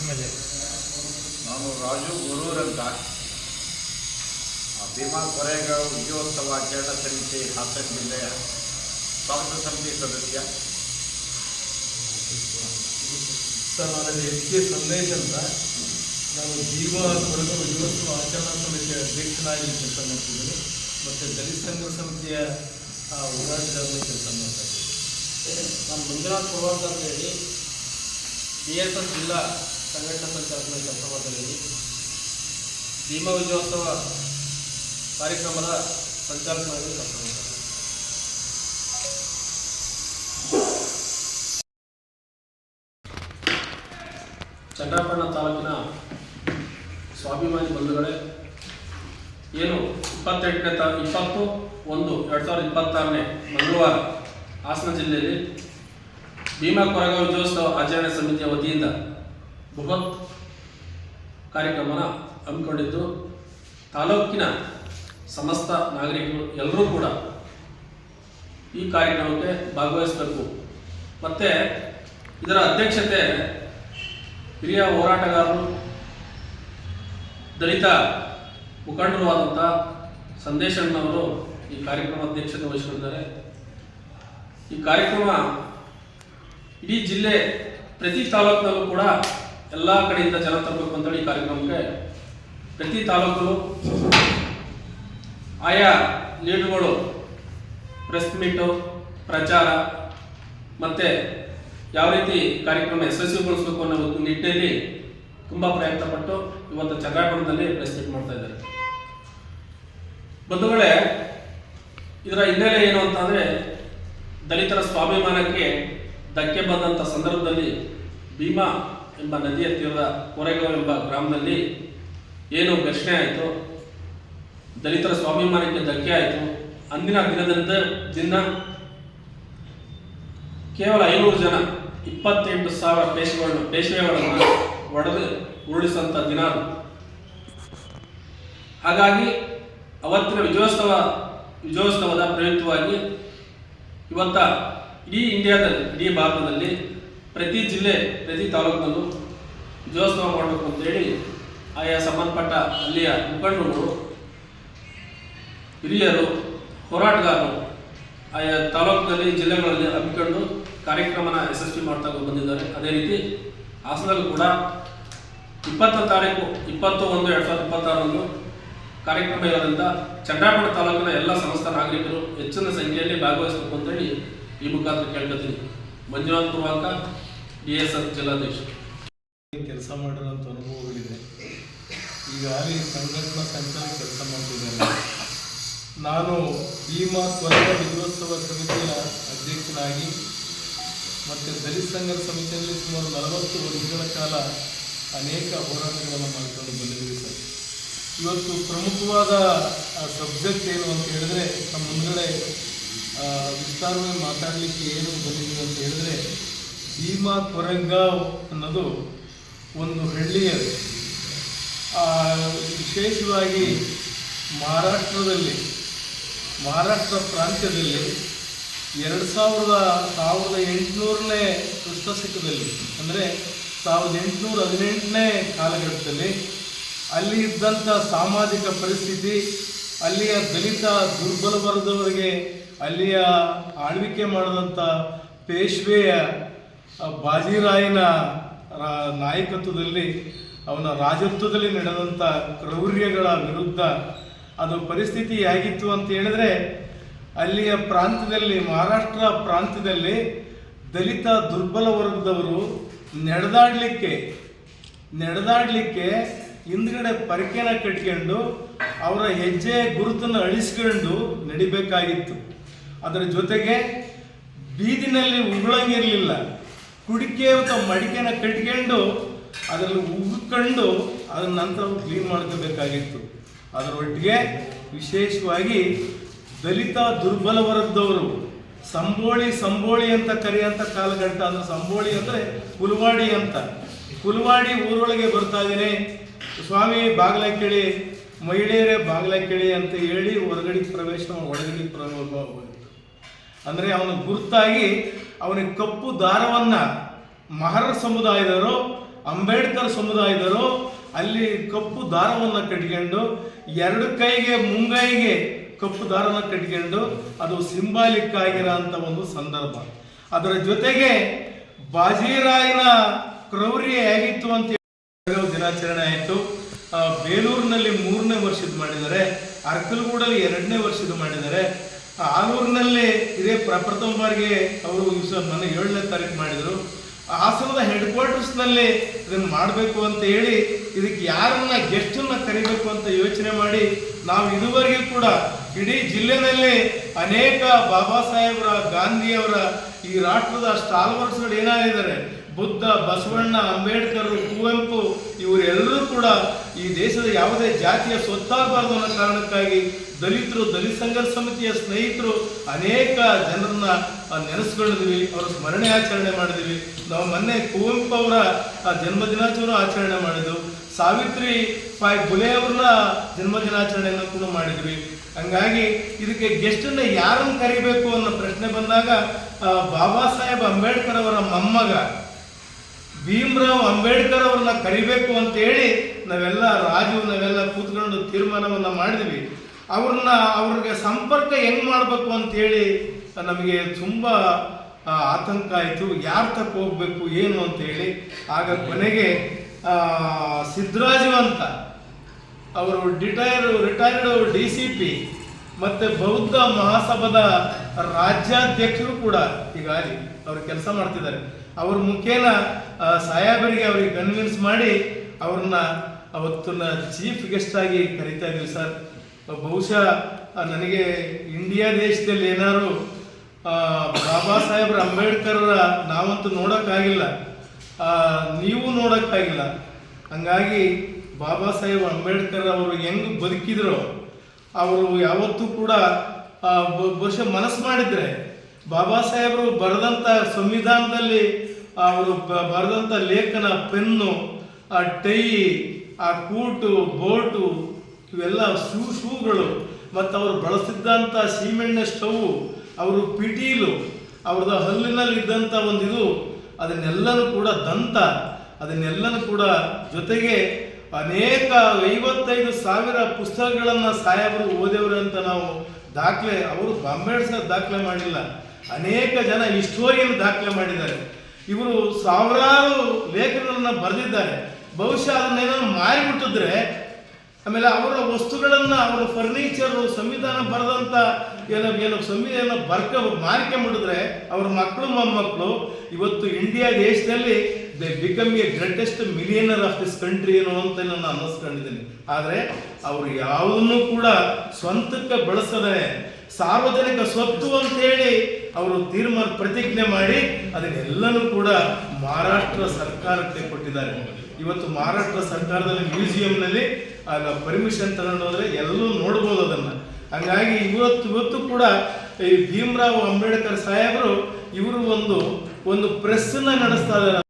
ನಾನು ರಾಜು ಗುರೂರಂತ ಭೀಮಾ ಕೊರೆಗಾಂವ್ ವಿಜಯೋತ್ಸವ ಆಚರಣಾ ಸಮಿತಿ ಹಾಸನ ಜಿಲ್ಲೆಯ ಸ್ವಾಗತ ಸಮಿತಿ ಸದಸ್ಯ. ಸರ್, ನಾನು ಎಚ್.ಕೆ. ಸಂದೇಶ್ ಅಂತ. ನಾನು ಭೀಮಾ ಕೊರೆಗಾಂವ್ ವಿಜಯೋತ್ಸವ ಆಚರಣಾ ಸಮಿತಿಯ ಅಧ್ಯಕ್ಷನಾಗಿ ಕೆಲಸ ಮಾಡ್ತಿದ್ದೀನಿ ಮತ್ತು ದಲಿತ ಸಂಘರ್ಷ ಸಮಿತಿಯ ಹೋರಾಟಗಾರರ ಕೆಲಸ ಮಾಡ್ತಾ ಇದ್ದೀನಿ. ನಾನು ಮಂಜುನಾಥ್ ಪುರವಾರ್ತ ಅಂತೇಳಿ BSS ಜಿಲ್ಲಾ ಸಂಘಟನಾ ಸಂಚಾಲಕನ ಕೆಲಸ ಮಾಡ್ತಾ ಇದ್ದೀನಿ. ಭೀಮಾ ವಿಜಯೋತ್ಸವ ಕಾರ್ಯಕ್ರಮದ ಸಂಚಾಲಕನಾಗಿ ಕೆಲಸ ಮಾಡ್ತಾ ಇದ್ದೀನಿ. ಚನ್ನರಾಯಪಟ್ಟಣ ತಾಲೂಕಿನ ಸ್ವಾಭಿಮಾನಿ ಬಂಧುಗಳೇ, ಏನು 20/20/2026 ಮಂಗಳವಾರ ಹಾಸನ ಜಿಲ್ಲೆಯಲ್ಲಿ ಭೀಮಾ ಕೊರೆಗಾಂವ್ ವಿಜಯೋತ್ಸವ ಆಚರಣೆ ಸಮಿತಿಯ ವತಿಯಿಂದ ಬೃಹತ್ ಕಾರ್ಯಕ್ರಮನ ಹಮ್ಮಿಕೊಂಡಿದ್ದು, ತಾಲೂಕಿನ ಸಮಸ್ತ ನಾಗರಿಕರು ಎಲ್ಲರೂ ಕೂಡ ಈ ಕಾರ್ಯಕ್ರಮಕ್ಕೆ ಭಾಗವಹಿಸಬೇಕು. ಮತ್ತು ಇದರ ಅಧ್ಯಕ್ಷತೆ ಹಿರಿಯ ಹೋರಾಟಗಾರರು, ದಲಿತ ಮುಖಂಡರು ಆದಂಥ ಸಂದೇಶಣ್ಣವರು ಈ ಕಾರ್ಯಕ್ರಮ ಅಧ್ಯಕ್ಷತೆ ವಹಿಸಿಕೊಂಡಿದ್ದಾರೆ. ಈ ಕಾರ್ಯಕ್ರಮ ಇಡೀ ಜಿಲ್ಲೆ ಪ್ರತಿ ತಾಲೂಕಿನಲ್ಲೂ ಕೂಡ ಎಲ್ಲ ಕಡೆಯಿಂದ ಜನ ತರಬೇಕು ಅಂತೇಳಿ ಈ ಕಾರ್ಯಕ್ರಮಕ್ಕೆ ಪ್ರತಿ ತಾಲೂಕಲ್ಲೂ ಆಯಾ ಲೀಡರ್ಗಳು ಪ್ರೆಸ್ ಮೀಟು, ಪ್ರಚಾರ ಮತ್ತು ಯಾವ ರೀತಿ ಕಾರ್ಯಕ್ರಮ ಯಶಸ್ವಿಗೊಳಿಸಬೇಕು ಅನ್ನೋ ಒಂದು ನಿಟ್ಟಿನಲ್ಲಿ ತುಂಬ ಪ್ರಯತ್ನಪಟ್ಟು ಇವತ್ತು ಚನ್ನರಾಯಪಟ್ಟಣದಲ್ಲಿ ಪ್ರೆಸ್ ಮೀಟ್ ಮಾಡ್ತಾ ಇದ್ದಾರೆ. ಬಂಧುಗಳೇ, ಇದರ ಹಿನ್ನೆಲೆ ಏನು ಅಂತಂದರೆ, ದಲಿತರ ಸ್ವಾಭಿಮಾನಕ್ಕೆ ಧಕ್ಕೆ ಬಂದಂಥ ಸಂದರ್ಭದಲ್ಲಿ ಭೀಮಾ ಎಂಬ ನದಿಯ ತೀರದ ಕೊರೆಗಾಂವ್ ಎಂಬ ಗ್ರಾಮದಲ್ಲಿ ಏನು ಘರ್ಷಣೆ ಆಯಿತು, ದಲಿತರ ಸ್ವಾಭಿಮಾನಕ್ಕೆ ಧಕ್ಕೆ ಆಯಿತು. ಅಂದಿನ ದಿನ ಕೇವಲ 500 ಜನ 28,000 ಪೇಶ್ವೆಗಳನ್ನು ಒಡೆದು ಉರುಳಿಸುವಂಥ ದಿನ ಅದು. ಹಾಗಾಗಿ ಅವತ್ತಿನ ವಿಜಯೋತ್ಸವದ ಪ್ರಯುಕ್ತವಾಗಿ ಇವತ್ತ ಇಡೀ ಇಂಡಿಯಾದಲ್ಲಿ, ಇಡೀ ಭಾರತದಲ್ಲಿ ಪ್ರತಿ ಜಿಲ್ಲೆ, ಪ್ರತಿ ತಾಲೂಕಿನಲ್ಲೂ ವಿಜಯೋತ್ಸವ ಮಾಡಬೇಕು ಅಂತೇಳಿ ಆಯಾ ಸಂಬಂಧಪಟ್ಟ ಅಲ್ಲಿಯ ಮುಖಂಡರು, ಹಿರಿಯರು, ಹೋರಾಟಗಾರರು ಆಯಾ ತಾಲೂಕಿನಲ್ಲಿ, ಜಿಲ್ಲೆಗಳಲ್ಲಿ ಹಮ್ಮಿಕೊಂಡು ಕಾರ್ಯಕ್ರಮನ ಯಶಸ್ವಿ ಮಾಡ್ತಾ ಬಂದಿದ್ದಾರೆ. ಅದೇ ರೀತಿ ಹಾಸನದಲ್ಲೂ ಕೂಡ 20 ತಾರೀಕು 21/2026 ಕಾರ್ಯಕ್ರಮ ಇರೋದ್ರಿಂದ ಚನ್ನರಾಯಪಟ್ಟಣ ತಾಲೂಕಿನ ಎಲ್ಲ ಸಮಸ್ತ ನಾಗರಿಕರು ಹೆಚ್ಚಿನ ಸಂಖ್ಯೆಯಲ್ಲಿ ಭಾಗವಹಿಸಬೇಕು ಅಂತೇಳಿ ಈ ಮುಖಾಂತರ ಕೇಳ್ಕೊತೀನಿ. ಮಂಜುನಾಥ್ ಪುರವಾರ್ತ, DSS ಜಿಲ್ಲಾಧ್ಯಕ್ಷ. ಕೆಲಸ ಮಾಡಿರೋಂಥ ಅನುಭವಗಳಿದೆ. ಈಗಾಗಲೇ ಸಂಘಟನಾ ಸಂಚಾಲಕ ಕೆಲಸ ಮಾಡ್ತಿದ್ದೇನೆ. ನಾನು ಭೀಮಾ ಕೊರೆಗಾಂವ್ ವಿಜಯೋತ್ಸವ ಸಮಿತಿಯ ಅಧ್ಯಕ್ಷನಾಗಿ ಮತ್ತು ದಲಿತ ಸಂಘರ್ಷ ಸಮಿತಿಯಲ್ಲಿ ಸುಮಾರು 40 ವರ್ಷಗಳ ಕಾಲ ಅನೇಕ ಹೋರಾಟಗಳನ್ನು ಮಾಡಿಕೊಂಡು ಬಂದಿದ್ದೀವಿ ಸರ್. ಇವತ್ತು ಪ್ರಮುಖವಾದ ಸಬ್ಜೆಕ್ಟ್ ಏನು ಅಂತ ಹೇಳಿದ್ರೆ, ನಮ್ಮ ಮುಂದುಗಡೆ ವಿಸ್ತಾರವಾಗಿ ಮಾತಾಡಲಿಕ್ಕೆ ಏನು ಬಂದಿದ್ದೀವಿ ಅಂತ ಹೇಳಿದ್ರೆ, ಭೀಮಾ ಕೊರೆಗಾಂವ್ ಅನ್ನೋದು ಒಂದು ಹಳ್ಳಿಯದು. ವಿಶೇಷವಾಗಿ ಮಹಾರಾಷ್ಟ್ರ ಪ್ರಾಂತ್ಯದಲ್ಲಿ 1800ನೇ ಕ್ರಿಸ್ತಶಕದಲ್ಲಿ, ಅಂದರೆ 1818ನೇ ಕಾಲಘಟ್ಟದಲ್ಲಿ ಅಲ್ಲಿ ಇದ್ದಂಥ ಸಾಮಾಜಿಕ ಪರಿಸ್ಥಿತಿ, ಅಲ್ಲಿಯ ದಲಿತ ದುರ್ಬಲ ವರ್ಗದವರಿಗೆ ಅಲ್ಲಿಯ ಆಳ್ವಿಕೆ ಮಾಡಿದಂಥ ಪೇಶ್ವೆಯ ಬಾಜಿರಾಯನ ನಾಯಕತ್ವದಲ್ಲಿ, ಅವನ ರಾಜತ್ವದಲ್ಲಿ ನಡೆದಂಥ ಕ್ರೌರ್ಯಗಳ ವಿರುದ್ಧ ಅದು ಪರಿಸ್ಥಿತಿ ಹೇಗಿತ್ತು ಅಂತ ಹೇಳಿದ್ರೆ, ಅಲ್ಲಿಯ ಪ್ರಾಂತ್ಯದಲ್ಲಿ, ಮಹಾರಾಷ್ಟ್ರ ಪ್ರಾಂತ್ಯದಲ್ಲಿ ದಲಿತ ದುರ್ಬಲ ವರ್ಗದವರು ನಡೆದಾಡಲಿಕ್ಕೆ ಹಿಂದ್ಗಡೆ ಪರಕೆನ ಕಟ್ಕೊಂಡು ಅವರ ಹೆಜ್ಜೆ ಗುರುತನ್ನು ಅಳಿಸ್ಕೊಂಡು ನಡಿಬೇಕಾಗಿತ್ತು. ಅದರ ಜೊತೆಗೆ ಬೀದಿನಲ್ಲಿ ಉಗುಳಂಗಿರಲಿಲ್ಲ. ಕುಡಿಕೆ ಅಥವಾ ಮಡಿಕೆನ ಕಟ್ಕೊಂಡು ಅದರಲ್ಲಿ ಉಗ್ಕೊಂಡು ಅದರ ನಂತರ ಕ್ಲೀನ್ ಮಾಡ್ಕೋಬೇಕಾಗಿತ್ತು. ಅದರೊಟ್ಟಿಗೆ ವಿಶೇಷವಾಗಿ ದಲಿತ ದುರ್ಬಲ ವರ್ಗದವರು ಸಂಬೋಳಿ ಅಂತ ಕರೆಯುವಂಥ ಕಾಲಘಟ್ಟ. ಅಂದರೆ ಸಂಬೋಳಿ ಅಂದರೆ ಕುಲ್ವಾಡಿ ಊರೊಳಗೆ ಬರ್ತಾ ಇದ್ದೀನಿ, ಸ್ವಾಮಿ ಬಾಗಿಲ ಕೇಳಿ, ಮಹಿಳೆಯರೇ ಬಾಗಿಲ ಕೇಳಿ ಅಂತ ಹೇಳಿ ಒಳಗಡೆ ಪ್ರವೇಶ. ಅಂದರೆ ಅವನ ಗುರುತಾಗಿ ಅವನಿಗೆ ಕಪ್ಪು ದಾರವನ್ನು ಮಹರ ಸಮುದಾಯದವರು ಅಂಬೇಡ್ಕರ್ ಸಮುದಾಯದವರು ಅಲ್ಲಿ ಕಪ್ಪು ದಾರವನ್ನು ಕಟ್ಕೊಂಡು 2 ಕೈಗೆ ಮುಂಗೈಗೆ ಕಪ್ಪು ದಾರನ ಕಟ್ಕೊಂಡು ಅದು ಸಿಂಬಾಲಿಕ್ ಆಗಿರೋಂಥ ಒಂದು ಸಂದರ್ಭ. ಅದರ ಜೊತೆಗೆ ಬಾಜಿರಾಯನ ಕ್ರೌರ್ಯ ಹೇಗಿತ್ತು ಅಂತ ದಿನಾಚರಣೆ ಆಯಿತು. ಬೇಲೂರಿನಲ್ಲಿ 3ನೇ ವರ್ಷದ ಮಾಡಿದ್ದಾರೆ, ಅರ್ಕಲ್ಗೂಡಲ್ಲಿ 2ನೇ ವರ್ಷದ ಮಾಡಿದ್ದಾರೆ, ಆಲೂರಿನಲ್ಲಿ ಇದೇ ಪ್ರಥಮ ಬಾರಿಗೆ ಅವರು ಮೊನ್ನೆ 7ನೇ ತಾರೀಕು ಮಾಡಿದರು. ಹಾಸನದ ಹೆಡ್ ಕ್ವಾರ್ಟರ್ಸ್ನಲ್ಲಿ ಇದನ್ನು ಮಾಡಬೇಕು ಅಂತ ಹೇಳಿ ಇದಕ್ಕೆ ಯಾರನ್ನ ಗೆಸ್ಟನ್ನು ಕರಿಬೇಕು ಅಂತ ಯೋಚನೆ ಮಾಡಿ ನಾವು ಇದುವರೆಗೂ ಕೂಡ ಇಡೀ ಜಿಲ್ಲೆಯಲ್ಲಿ ಅನೇಕ ಬಾಬಾ ಸಾಹೇಬರ, ಗಾಂಧಿಯವರ ಈ ರಾಷ್ಟ್ರದ ಸ್ಟಾಲ್ವರ್ಸ್ಗಳು ಏನಾಗಿದ್ದಾರೆ, ಬುದ್ಧ, ಬಸವಣ್ಣ, ಅಂಬೇಡ್ಕರ್, ಕುವೆಂಪು ಇವರೆಲ್ಲರೂ ಕೂಡ ಈ ದೇಶದ ಯಾವುದೇ ಜಾತಿಯ ಸ್ವತ್ತಾಗಬಾರ್ದು ಅನ್ನೋ ಕಾರಣಕ್ಕಾಗಿ ದಲಿತರು, ದಲಿತ ಸಂಘರ್ಷ ಸಮಿತಿಯ ಸ್ನೇಹಿತರು ಅನೇಕ ಜನರನ್ನ ನೆನೆಸ್ಕೊಂಡಿದ್ವಿ, ಅವರ ಸ್ಮರಣೆ ಆಚರಣೆ ಮಾಡಿದ್ವಿ. ನಾವು ಮೊನ್ನೆ ಕುವೆಂಪು ಅವರ ಜನ್ಮದಿನಾಚರಣೆ ಆಚರಣೆ ಮಾಡಿದ್ವು, ಸಾವಿತ್ರಿ ಬಾಯಿ ಫುಲೆ ಅವ್ರನ್ನ ಜನ್ಮದಿನಾಚರಣೆಯನ್ನು ಕೂಡ ಮಾಡಿದ್ವಿ. ಹಂಗಾಗಿ ಇದಕ್ಕೆ ಗೆಸ್ಟನ್ನು ಯಾರನ್ನು ಕರಿಬೇಕು ಅನ್ನೋ ಪ್ರಶ್ನೆ ಬಂದಾಗ ಬಾಬಾ ಸಾಹೇಬ್ ಅಂಬೇಡ್ಕರ್ ಅವರ ಮೊಮ್ಮಗ ಭೀಮ್ರಾವ್ ಅಂಬೇಡ್ಕರ್ ಅವ್ರನ್ನ ಕರಿಬೇಕು ಅಂತ ಹೇಳಿ ನಾವೆಲ್ಲ ಕೂತ್ಕೊಂಡು ತೀರ್ಮಾನವನ್ನು ಮಾಡಿದ್ವಿ. ಅವ್ರಿಗೆ ಸಂಪರ್ಕ ಹೆಂಗ್ ಮಾಡಬೇಕು ಅಂತೇಳಿ ನಮಗೆ ತುಂಬ ಆತಂಕ ಆಯಿತು, ಯಾರ ತಕ್ಕ ಹೋಗ್ಬೇಕು ಏನು ಅಂತೇಳಿ. ಆಗ ಕೊನೆಗೆ ಸಿದ್ದರಾಜು ಅಂತ ಅವರು ರಿಟೈರ್ಡ್ DCP ಮತ್ತು ಬೌದ್ಧ ಮಹಾಸಭಾದ ರಾಜ್ಯಾಧ್ಯಕ್ಷರು ಕೂಡ ಹೀಗಾಗಿ ಅವರು ಕೆಲಸ ಮಾಡ್ತಿದ್ದಾರೆ. ಅವ್ರ ಮುಖೇನ ಸಾಹೇಬರಿಗೆ ಅವ್ರಿಗೆ ಕನ್ವಿನ್ಸ್ ಮಾಡಿ ಅವ್ರನ್ನ ಅವತ್ತಿನ ಚೀಫ್ ಗೆಸ್ಟ್ ಆಗಿ ಕರಿತಾ ಇದ್ವಿ ಸರ್. ಬಹುಶಃ ನನಗೆ ಇಂಡಿಯಾ ದೇಶದಲ್ಲಿ ಏನಾದ್ರು ಬಾಬಾ ಸಾಹೇಬ್ರ ಅಂಬೇಡ್ಕರ್ ನಾವಂತೂ ನೋಡೋಕ್ಕಾಗಿಲ್ಲ, ನೀವು ನೋಡೋಕ್ಕಾಗಿಲ್ಲ. ಹಂಗಾಗಿ ಬಾಬಾ ಸಾಹೇಬ್ ಅಂಬೇಡ್ಕರ್ ಅವರು ಹೆಂಗೆ ಬದುಕಿದ್ರು ಅವರು ಯಾವತ್ತೂ ಕೂಡ ಬಹುಶಃ ಮನಸ್ಸು ಮಾಡಿದ್ರೆ ಬಾಬಾ ಸಾಹೇಬರು ಬರೆದಂಥ ಸಂವಿಧಾನದಲ್ಲಿ ಅವರು ಬರೆದಂಥ ಲೇಖನ, ಪೆನ್ನು, ಆ ಟೈ, ಆ ಕೂಟು, ಬೋಟು, ಇವೆಲ್ಲ ಶೂಗಳು ಮತ್ತು ಅವರು ಬಳಸ್ತಿದ್ದಂಥ ಸೀಮೆಣ್ಣೆ ಸ್ಟವ್, ಅವರು ಪಿಟೀಲು, ಅವ್ರದ್ದು ಹಲ್ಲಿನಲ್ಲಿ ಇದ್ದಂಥ ಒಂದು ಇದು, ಅದನ್ನೆಲ್ಲನೂ ಕೂಡ ಅದನ್ನೆಲ್ಲನೂ ಕೂಡ ಜೊತೆಗೆ ಅನೇಕ 55,000 ಪುಸ್ತಕಗಳನ್ನು ಸಾಹೇಬರು ಓದೇವ್ರು ಅಂತ ನಾವು ದಾಖಲೆ, ಅವರು ಅಂಬೇಡ್ಕರ್ ದಾಖಲೆ ಮಾಡಿಲ್ಲ, ಅನೇಕ ಜನ ಹಿಸ್ಟೋರಿಯನ್ ದಾಖಲೆ ಮಾಡಿದ್ದಾರೆ. ಇವರು ಸಾವಿರಾರು ಲೇಖನಗಳನ್ನು ಬರೆದಿದ್ದಾರೆ. ಬಹುಶಃ ಅದನ್ನೇನೋ ಮಾರಿಬಿಟ್ಟಿದ್ರೆ, ಆಮೇಲೆ ಅವರ ವಸ್ತುಗಳನ್ನು, ಅವರ ಫರ್ನಿಚರು, ಸಂವಿಧಾನ ಬರೆದಂಥ ಏನೋ ಸಂವಿಧಾನ ಮಾರಿಕೆ ಮಾಡಿದ್ರೆ ಅವ್ರ ಮಕ್ಕಳು ಮೊಮ್ಮಕ್ಕಳು ಇವತ್ತು ಇಂಡಿಯಾ ದೇಶದಲ್ಲಿ they become A greatest millionaire of this country ಏನೋ ಅಂತ ನಾನು ಅನ್ನಿಸ್ಕೊಂಡಿದ್ದೀನಿ. ಆದರೆ ಅವರು ಯಾವುದನ್ನು ಕೂಡ ಸ್ವಂತಕ್ಕೆ ಬಳಸದೆ ಸಾರ್ವಜನಿಕ ಸ್ವತ್ತು ಅಂತೇಳಿ ಅವರು ಪ್ರತಿಜ್ಞೆ ಮಾಡಿ ಅದನ್ನೆಲ್ಲನೂ ಕೂಡ ಮಹಾರಾಷ್ಟ್ರ ಸರ್ಕಾರಕ್ಕೆ ಕೊಟ್ಟಿದ್ದಾರೆ. ಇವತ್ತು ಮಹಾರಾಷ್ಟ್ರ ಸರ್ಕಾರದಲ್ಲಿ ಮ್ಯೂಸಿಯಂನಲ್ಲಿ ಪರ್ಮಿಷನ್ ತಗೊಂಡೋದ್ರೆ ಎಲ್ಲೂ ನೋಡ್ಬೋದು ಅದನ್ನು. ಹಂಗಾಗಿ ಇವತ್ತು ಕೂಡ ಈ ಭೀಮ್ರಾವ್ ಅಂಬೇಡ್ಕರ್ ಸಾಹೇಬರು ಇವರು ಒಂದು ಪ್ರೆಸ್ಸನ್ನು ನಡೆಸ್ತಾ ಇದ್ದಾರೆ.